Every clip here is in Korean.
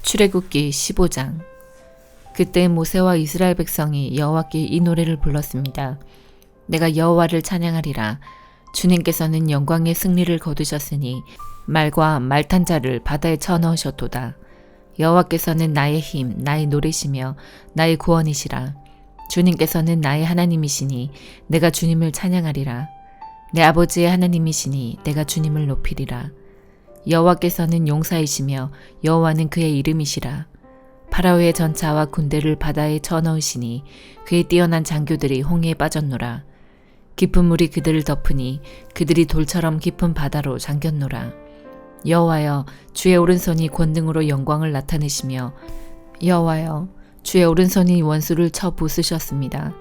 출애굽기 15장. 그때 모세와 이스라엘 백성이 여호와께 이 노래를 불렀습니다. 내가 여호와를 찬양하리라. 주님께서는 영광의 승리를 거두셨으니 말과 말탄 자를 바다에 쳐넣으셨도다. 여호와께서는 나의 힘, 나의 노래시며 나의 구원이시라. 주님께서는 나의 하나님이시니 내가 주님을 찬양하리라. 내 아버지의 하나님이시니 내가 주님을 높이리라. 여호와께서는 용사이시며 여호와는 그의 이름이시라. 파라오의 전차와 군대를 바다에 쳐넣으시니 그의 뛰어난 장교들이 홍해에 빠졌노라. 깊은 물이 그들을 덮으니 그들이 돌처럼 깊은 바다로 잠겼노라. 여호와여, 주의 오른손이 권능으로 영광을 나타내시며 여호와여, 주의 오른손이 원수를 쳐 부수셨습니다.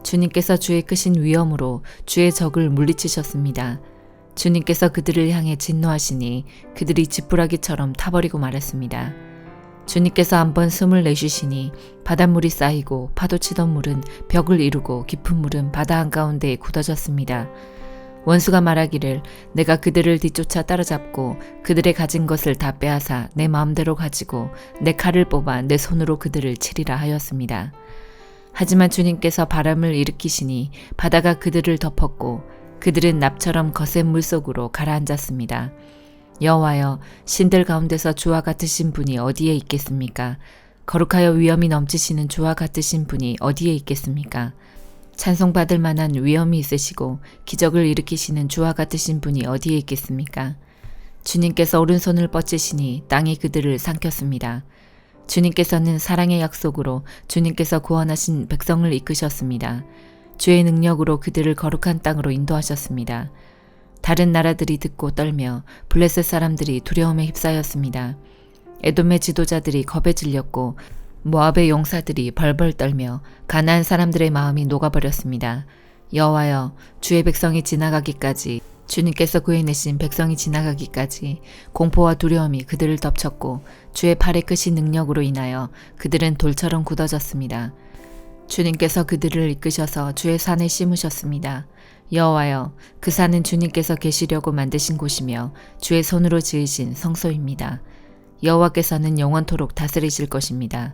주님께서 주의 크신 위엄으로 주의 적을 물리치셨습니다. 주님께서 그들을 향해 진노하시니 그들이 지푸라기처럼 타버리고 말았습니다. 주님께서 한번 숨을 내쉬시니 바닷물이 쌓이고 파도치던 물은 벽을 이루고 깊은 물은 바다 한가운데에 굳어졌습니다. 원수가 말하기를 내가 그들을 뒤쫓아 따라잡고 그들의 가진 것을 다 빼앗아 내 마음대로 가지고 내 칼을 뽑아 내 손으로 그들을 치리라 하였습니다. 하지만 주님께서 바람을 일으키시니 바다가 그들을 덮었고 그들은 납처럼 거센 물속으로 가라앉았습니다. 여호와여, 신들 가운데서 주와 같으신 분이 어디에 있겠습니까? 거룩하여 위엄이 넘치시는 주와 같으신 분이 어디에 있겠습니까? 찬송받을 만한 위엄이 있으시고 기적을 일으키시는 주와 같으신 분이 어디에 있겠습니까? 주님께서 오른손을 뻗치시니 땅이 그들을 삼켰습니다. 주님께서는 사랑의 약속으로 주님께서 구원하신 백성을 이끄셨습니다. 주의 능력으로 그들을 거룩한 땅으로 인도하셨습니다. 다른 나라들이 듣고 떨며 블레셋 사람들이 두려움에 휩싸였습니다. 에돔의 지도자들이 겁에 질렸고 모압의 용사들이 벌벌 떨며 가나안 사람들의 마음이 녹아버렸습니다. 여호와여, 주의 백성이 지나가기까지, 주님께서 구해내신 백성이 지나가기까지 공포와 두려움이 그들을 덮쳤고 주의 팔의 크신 능력으로 인하여 그들은 돌처럼 굳어졌습니다. 주님께서 그들을 이끄셔서 주의 산에 심으셨습니다. 여호와여, 그 산은 주님께서 계시려고 만드신 곳이며 주의 손으로 지으신 성소입니다. 여호와께서는 영원토록 다스리실 것입니다.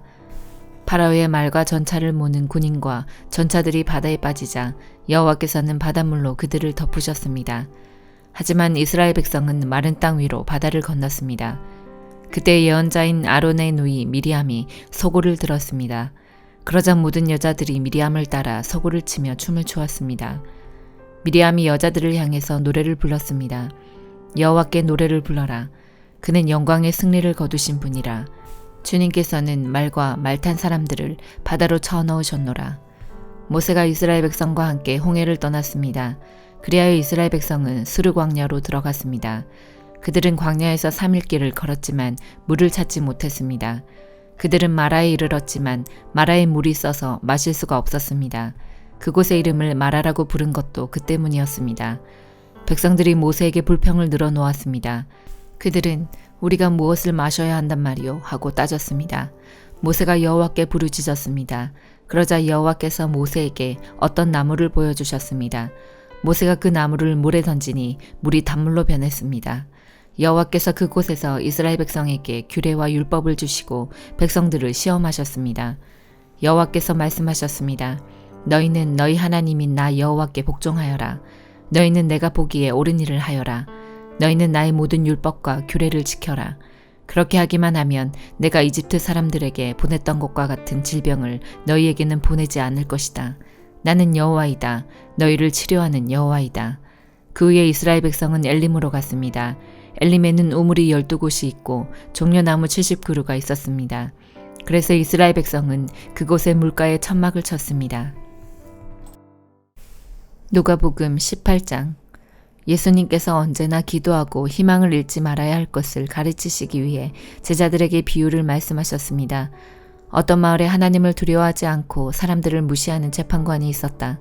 파라오의 말과 전차를 모는 군인과 전차들이 바다에 빠지자 여호와께서는 바닷물로 그들을 덮으셨습니다. 하지만 이스라엘 백성은 마른 땅 위로 바다를 건넜습니다. 그때 예언자인 아론의 누이 미리암이 소고를 들었습니다. 그러자 모든 여자들이 미리암을 따라 소고를 치며 춤을 추었습니다. 미리암이 여자들을 향해서 노래를 불렀습니다. 여호와께 노래를 불러라. 그는 영광의 승리를 거두신 분이라. 주님께서는 말과 말탄 사람들을 바다로 쳐넣으셨노라. 모세가 이스라엘 백성과 함께 홍해를 떠났습니다. 그리하여 이스라엘 백성은 수르 광야로 들어갔습니다. 그들은 광야에서 3일 길을 걸었지만 물을 찾지 못했습니다. 그들은 마라에 이르렀지만 마라에 물이 써서 마실 수가 없었습니다. 그곳의 이름을 마라라고 부른 것도 그 때문이었습니다. 백성들이 모세에게 불평을 늘어놓았습니다. 그들은 우리가 무엇을 마셔야 한단 말이오? 하고 따졌습니다. 모세가 여호와께 부르짖었습니다. 그러자 여호와께서 모세에게 어떤 나무를 보여주셨습니다. 모세가 그 나무를 물에 던지니 물이 단물로 변했습니다. 여호와께서 그곳에서 이스라엘 백성에게 규례와 율법을 주시고 백성들을 시험하셨습니다. 여호와께서 말씀하셨습니다. 너희는 너희 하나님인 나 여호와께 복종하여라. 너희는 내가 보기에 옳은 일을 하여라. 너희는 나의 모든 율법과 규례를 지켜라. 그렇게 하기만 하면 내가 이집트 사람들에게 보냈던 것과 같은 질병을 너희에게는 보내지 않을 것이다. 나는 여호와이다. 너희를 치료하는 여호와이다. 그 후에 이스라엘 백성은 엘림으로 갔습니다. 엘림에는 우물이 12곳이 있고 종려나무 70그루가 있었습니다. 그래서 이스라엘 백성은 그곳의 물가에 천막을 쳤습니다. 누가복음 18장. 예수님께서 언제나 기도하고 희망을 잃지 말아야 할 것을 가르치시기 위해 제자들에게 비유를 말씀하셨습니다. 어떤 마을에 하나님을 두려워하지 않고 사람들을 무시하는 재판관이 있었다.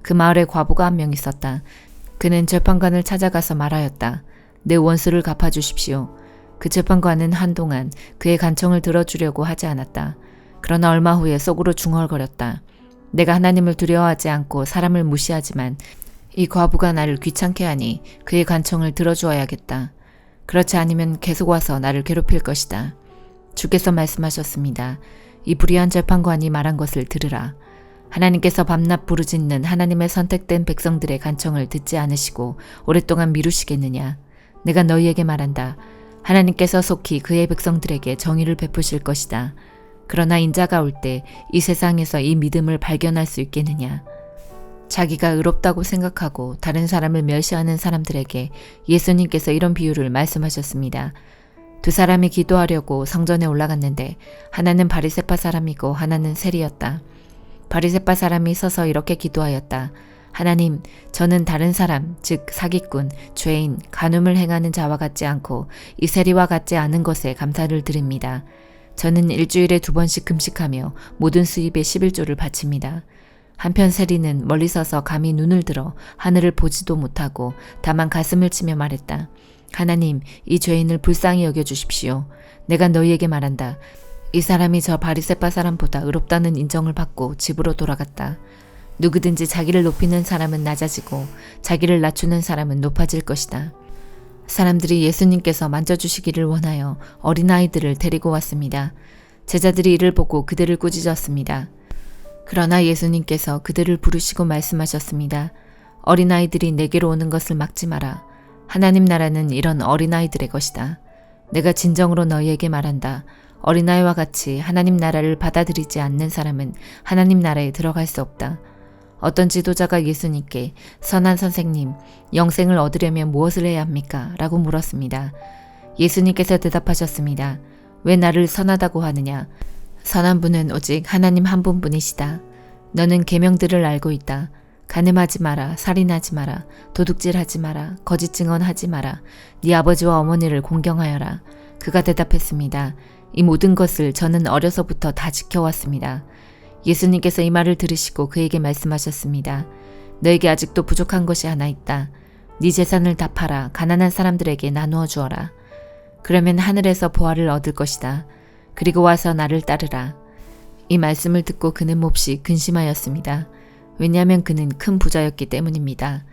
그 마을에 과부가 한 명 있었다. 그는 재판관을 찾아가서 말하였다. 내 원수를 갚아주십시오. 그 재판관은 한동안 그의 간청을 들어주려고 하지 않았다. 그러나 얼마 후에 속으로 중얼거렸다. 내가 하나님을 두려워하지 않고 사람을 무시하지만 이 과부가 나를 귀찮게 하니 그의 간청을 들어주어야겠다. 그렇지 않으면 계속 와서 나를 괴롭힐 것이다. 주께서 말씀하셨습니다. 이 불의한 재판관이 말한 것을 들으라. 하나님께서 밤낮 부르짖는 하나님의 선택된 백성들의 간청을 듣지 않으시고 오랫동안 미루시겠느냐. 내가 너희에게 말한다. 하나님께서 속히 그의 백성들에게 정의를 베푸실 것이다. 그러나 인자가 올 때 이 세상에서 이 믿음을 발견할 수 있겠느냐. 자기가 의롭다고 생각하고 다른 사람을 멸시하는 사람들에게 예수님께서 이런 비유를 말씀하셨습니다. 두 사람이 기도하려고 성전에 올라갔는데 하나는 바리새파 사람이고 하나는 세리였다. 바리새파 사람이 서서 이렇게 기도하였다. 하나님, 저는 다른 사람, 즉 사기꾼, 죄인, 간음을 행하는 자와 같지 않고 이 세리와 같지 않은 것에 감사를 드립니다. 저는 일주일에 2번씩 금식하며 모든 수입의 11조를 바칩니다. 한편 세리는 멀리 서서 감히 눈을 들어 하늘을 보지도 못하고 다만 가슴을 치며 말했다. 하나님, 이 죄인을 불쌍히 여겨주십시오. 내가 너희에게 말한다. 이 사람이 저 바리새파 사람보다 의롭다는 인정을 받고 집으로 돌아갔다. 누구든지 자기를 높이는 사람은 낮아지고 자기를 낮추는 사람은 높아질 것이다. 사람들이 예수님께서 만져주시기를 원하여 어린아이들을 데리고 왔습니다. 제자들이 이를 보고 그들을 꾸짖었습니다. 그러나 예수님께서 그들을 부르시고 말씀하셨습니다. 어린아이들이 내게로 오는 것을 막지 마라. 하나님 나라는 이런 어린아이들의 것이다. 내가 진정으로 너희에게 말한다. 어린아이와 같이 하나님 나라를 받아들이지 않는 사람은 하나님 나라에 들어갈 수 없다. 어떤 지도자가 예수님께 선한 선생님, 영생을 얻으려면 무엇을 해야 합니까? 라고 물었습니다. 예수님께서 대답하셨습니다. 왜 나를 선하다고 하느냐? 선한 분은 오직 하나님 한 분뿐이시다. 너는 계명들을 알고 있다. 간음하지 마라, 살인하지 마라, 도둑질하지 마라, 거짓 증언하지 마라, 네 아버지와 어머니를 공경하여라. 그가 대답했습니다. 이 모든 것을 저는 어려서부터 다 지켜왔습니다. 예수님께서 이 말을 들으시고 그에게 말씀하셨습니다. 너에게 아직도 부족한 것이 하나 있다. 네 재산을 다 팔아 가난한 사람들에게 나누어 주어라. 그러면 하늘에서 보화를 얻을 것이다. 그리고 와서 나를 따르라. 이 말씀을 듣고 그는 몹시 근심하였습니다. 왜냐하면 그는 큰 부자였기 때문입니다.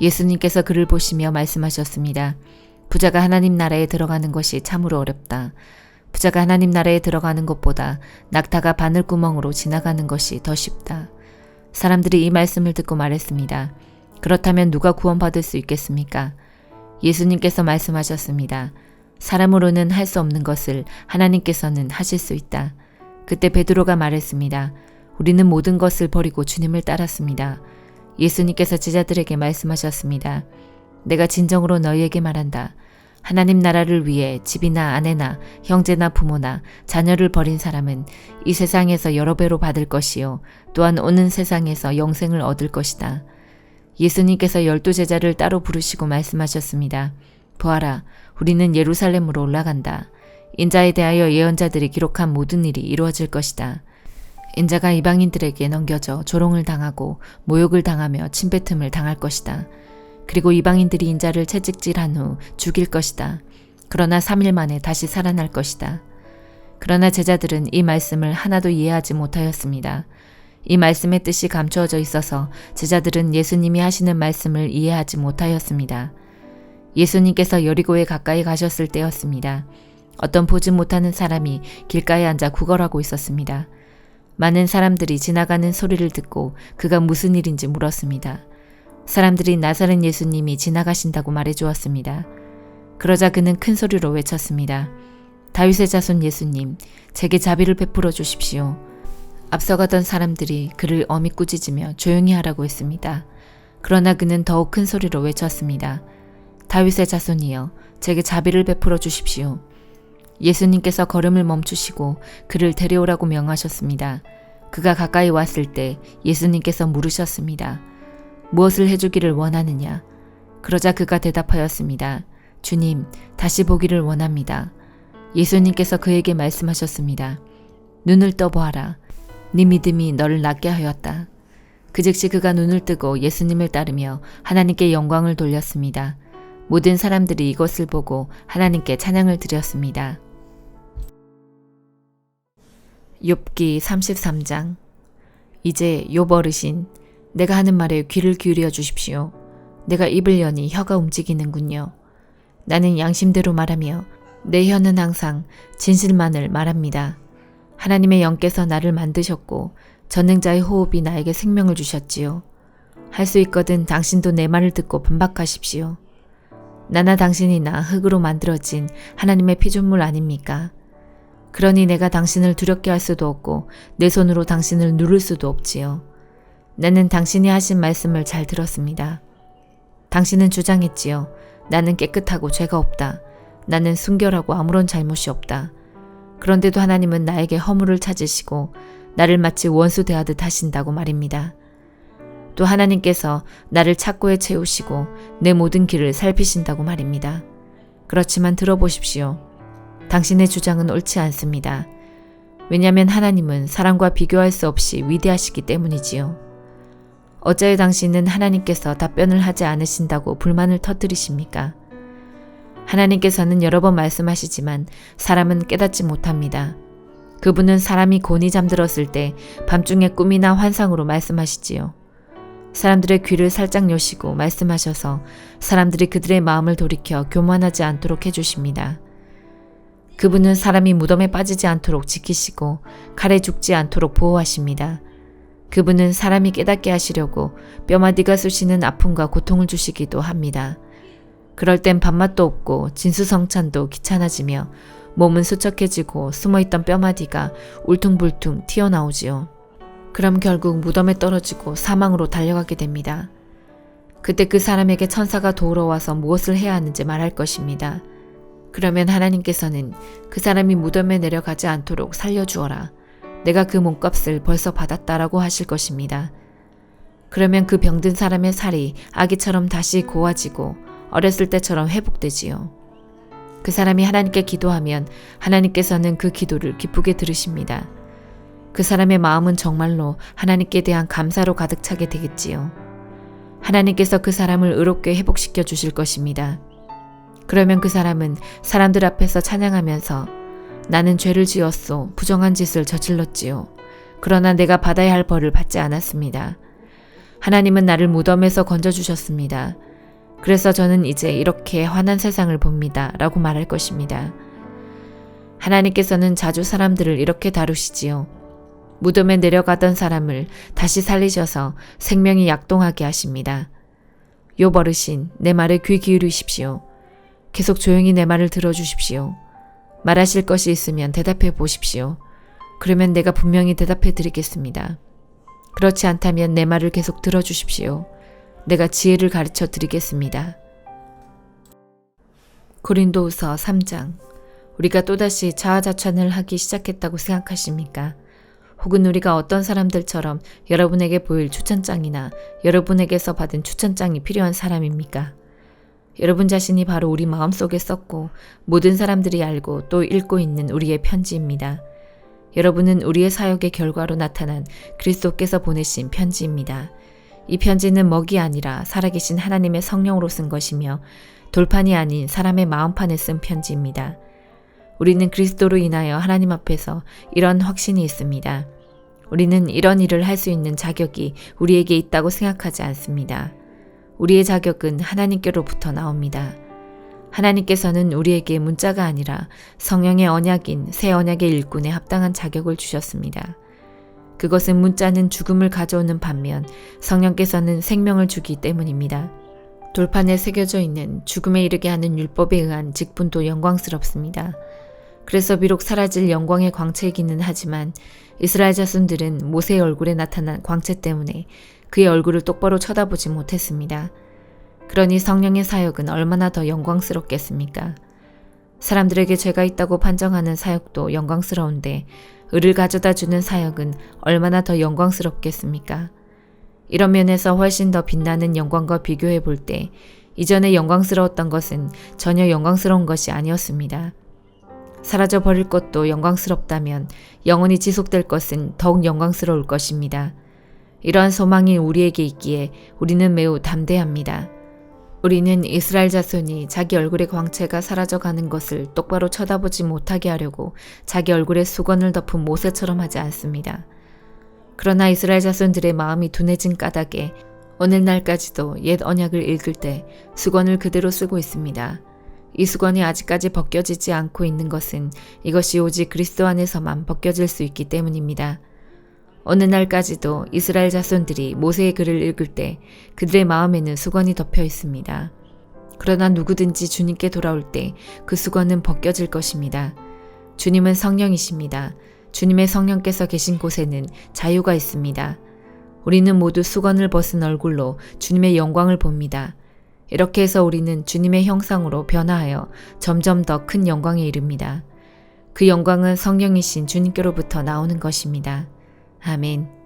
예수님께서 그를 보시며 말씀하셨습니다. 부자가 하나님 나라에 들어가는 것이 참으로 어렵다. 부자가 하나님 나라에 들어가는 것보다 낙타가 바늘구멍으로 지나가는 것이 더 쉽다. 사람들이 이 말씀을 듣고 말했습니다. 그렇다면 누가 구원받을 수 있겠습니까? 예수님께서 말씀하셨습니다. 사람으로는 할 수 없는 것을 하나님께서는 하실 수 있다. 그때 베드로가 말했습니다. 우리는 모든 것을 버리고 주님을 따랐습니다. 예수님께서 제자들에게 말씀하셨습니다. 내가 진정으로 너희에게 말한다. 하나님 나라를 위해 집이나 아내나 형제나 부모나 자녀를 버린 사람은 이 세상에서 여러 배로 받을 것이요 또한 오는 세상에서 영생을 얻을 것이다. 예수님께서 12제자를 따로 부르시고 말씀하셨습니다. 보아라, 우리는 예루살렘으로 올라간다. 인자에 대하여 예언자들이 기록한 모든 일이 이루어질 것이다. 인자가 이방인들에게 넘겨져 조롱을 당하고 모욕을 당하며 침뱉음을 당할 것이다. 그리고 이방인들이 인자를 채찍질한 후 죽일 것이다. 그러나 3일 만에 다시 살아날 것이다. 그러나 제자들은 이 말씀을 하나도 이해하지 못하였습니다. 이 말씀의 뜻이 감추어져 있어서 제자들은 예수님이 하시는 말씀을 이해하지 못하였습니다. 예수님께서 여리고에 가까이 가셨을 때였습니다. 어떤 보지 못하는 사람이 길가에 앉아 구걸하고 있었습니다. 많은 사람들이 지나가는 소리를 듣고 그가 무슨 일인지 물었습니다. 사람들이 나사렛 예수님이 지나가신다고 말해주었습니다. 그러자 그는 큰 소리로 외쳤습니다. 다윗의 자손 예수님, 제게 자비를 베풀어 주십시오. 앞서가던 사람들이 그를 엄히 꾸짖으며 조용히 하라고 했습니다. 그러나 그는 더욱 큰 소리로 외쳤습니다. 다윗의 자손이여, 제게 자비를 베풀어 주십시오. 예수님께서 걸음을 멈추시고 그를 데려오라고 명하셨습니다. 그가 가까이 왔을 때 예수님께서 물으셨습니다. 무엇을 해주기를 원하느냐? 그러자 그가 대답하였습니다. 주님, 다시 보기를 원합니다. 예수님께서 그에게 말씀하셨습니다. 눈을 떠보아라. 네 믿음이 너를 낫게 하였다. 그 즉시 그가 눈을 뜨고 예수님을 따르며 하나님께 영광을 돌렸습니다. 모든 사람들이 이것을 보고 하나님께 찬양을 드렸습니다. 욥기 33장. 이제 욥 어르신, 내가 하는 말에 귀를 기울여 주십시오. 내가 입을 여니 혀가 움직이는군요. 나는 양심대로 말하며 내 혀는 항상 진실만을 말합니다. 하나님의 영께서 나를 만드셨고 전능자의 호흡이 나에게 생명을 주셨지요. 할 수 있거든 당신도 내 말을 듣고 반박하십시오. 나나 당신이나 흙으로 만들어진 하나님의 피조물 아닙니까? 그러니 내가 당신을 두렵게 할 수도 없고 내 손으로 당신을 누를 수도 없지요. 나는 당신이 하신 말씀을 잘 들었습니다. 당신은 주장했지요. 나는 깨끗하고 죄가 없다. 나는 순결하고 아무런 잘못이 없다. 그런데도 하나님은 나에게 허물을 찾으시고 나를 마치 원수 대하듯 하신다고 말입니다. 또 하나님께서 나를 착고에 채우시고 내 모든 길을 살피신다고 말입니다. 그렇지만 들어보십시오. 당신의 주장은 옳지 않습니다. 왜냐하면 하나님은 사람과 비교할 수 없이 위대하시기 때문이지요. 어찌하여 당신은 하나님께서 답변을 하지 않으신다고 불만을 터뜨리십니까? 하나님께서는 여러 번 말씀하시지만 사람은 깨닫지 못합니다. 그분은 사람이 곤히 잠들었을 때 밤중에 꿈이나 환상으로 말씀하시지요. 사람들의 귀를 살짝 여시고 말씀하셔서 사람들이 그들의 마음을 돌이켜 교만하지 않도록 해주십니다. 그분은 사람이 무덤에 빠지지 않도록 지키시고 칼에 죽지 않도록 보호하십니다. 그분은 사람이 깨닫게 하시려고 뼈마디가 쑤시는 아픔과 고통을 주시기도 합니다. 그럴 땐 밥맛도 없고 진수성찬도 귀찮아지며 몸은 수척해지고 숨어있던 뼈마디가 울퉁불퉁 튀어나오지요. 그럼 결국 무덤에 떨어지고 사망으로 달려가게 됩니다. 그때 그 사람에게 천사가 도우러 와서 무엇을 해야 하는지 말할 것입니다. 그러면 하나님께서는 그 사람이 무덤에 내려가지 않도록 살려주어라. 내가 그 몸값을 벌써 받았다라고 하실 것입니다. 그러면 그 병든 사람의 살이 아기처럼 다시 고와지고 어렸을 때처럼 회복되지요. 그 사람이 하나님께 기도하면 하나님께서는 그 기도를 기쁘게 들으십니다. 그 사람의 마음은 정말로 하나님께 대한 감사로 가득 차게 되겠지요. 하나님께서 그 사람을 의롭게 회복시켜 주실 것입니다. 그러면 그 사람은 사람들 앞에서 찬양하면서 나는 죄를 지었소. 부정한 짓을 저질렀지요. 그러나 내가 받아야 할 벌을 받지 않았습니다. 하나님은 나를 무덤에서 건져주셨습니다. 그래서 저는 이제 이렇게 환한 세상을 봅니다. 라고 말할 것입니다. 하나님께서는 자주 사람들을 이렇게 다루시지요. 무덤에 내려가던 사람을 다시 살리셔서 생명이 약동하게 하십니다. 욥 어르신, 내 말에 귀 기울이십시오. 계속 조용히 내 말을 들어주십시오. 말하실 것이 있으면 대답해 보십시오. 그러면 내가 분명히 대답해 드리겠습니다. 그렇지 않다면 내 말을 계속 들어주십시오. 내가 지혜를 가르쳐 드리겠습니다. 고린도후서 3장. 우리가 또다시 자화자찬을 하기 시작했다고 생각하십니까? 혹은 우리가 어떤 사람들처럼 여러분에게 보일 추천장이나 여러분에게서 받은 추천장이 필요한 사람입니까? 여러분 자신이 바로 우리 마음속에 썼고 모든 사람들이 알고 또 읽고 있는 우리의 편지입니다. 여러분은 우리의 사역의 결과로 나타난 그리스도께서 보내신 편지입니다. 이 편지는 먹이 아니라 살아계신 하나님의 성령으로 쓴 것이며 돌판이 아닌 사람의 마음판에 쓴 편지입니다. 우리는 그리스도로 인하여 하나님 앞에서 이런 확신이 있습니다. 우리는 이런 일을 할 수 있는 자격이 우리에게 있다고 생각하지 않습니다. 우리의 자격은 하나님께로부터 나옵니다. 하나님께서는 우리에게 문자가 아니라 성령의 언약인 새 언약의 일꾼에 합당한 자격을 주셨습니다. 그것은 문자는 죽음을 가져오는 반면 성령께서는 생명을 주기 때문입니다. 돌판에 새겨져 있는 죽음에 이르게 하는 율법에 의한 직분도 영광스럽습니다. 그래서 비록 사라질 영광의 광채이기는 하지만 이스라엘 자손들은 모세의 얼굴에 나타난 광채 때문에 그의 얼굴을 똑바로 쳐다보지 못했습니다. 그러니 성령의 사역은 얼마나 더 영광스럽겠습니까? 사람들에게 죄가 있다고 판정하는 사역도 영광스러운데 의를 가져다 주는 사역은 얼마나 더 영광스럽겠습니까? 이런 면에서 훨씬 더 빛나는 영광과 비교해 볼 때 이전에 영광스러웠던 것은 전혀 영광스러운 것이 아니었습니다. 사라져 버릴 것도 영광스럽다면 영원히 지속될 것은 더욱 영광스러울 것입니다. 이러한 소망이 우리에게 있기에 우리는 매우 담대합니다. 우리는 이스라엘 자손이 자기 얼굴의 광채가 사라져가는 것을 똑바로 쳐다보지 못하게 하려고 자기 얼굴에 수건을 덮은 모세처럼 하지 않습니다. 그러나 이스라엘 자손들의 마음이 둔해진 까닭에 오늘날까지도 옛 언약을 읽을 때 수건을 그대로 쓰고 있습니다. 이 수건이 아직까지 벗겨지지 않고 있는 것은 이것이 오직 그리스도 안에서만 벗겨질 수 있기 때문입니다. 어느 날까지도 이스라엘 자손들이 모세의 글을 읽을 때 그들의 마음에는 수건이 덮여 있습니다. 그러나 누구든지 주님께 돌아올 때 그 수건은 벗겨질 것입니다. 주님은 성령이십니다. 주님의 성령께서 계신 곳에는 자유가 있습니다. 우리는 모두 수건을 벗은 얼굴로 주님의 영광을 봅니다. 이렇게 해서 우리는 주님의 형상으로 변화하여 점점 더 큰 영광에 이릅니다. 그 영광은 성령이신 주님께로부터 나오는 것입니다. 아멘.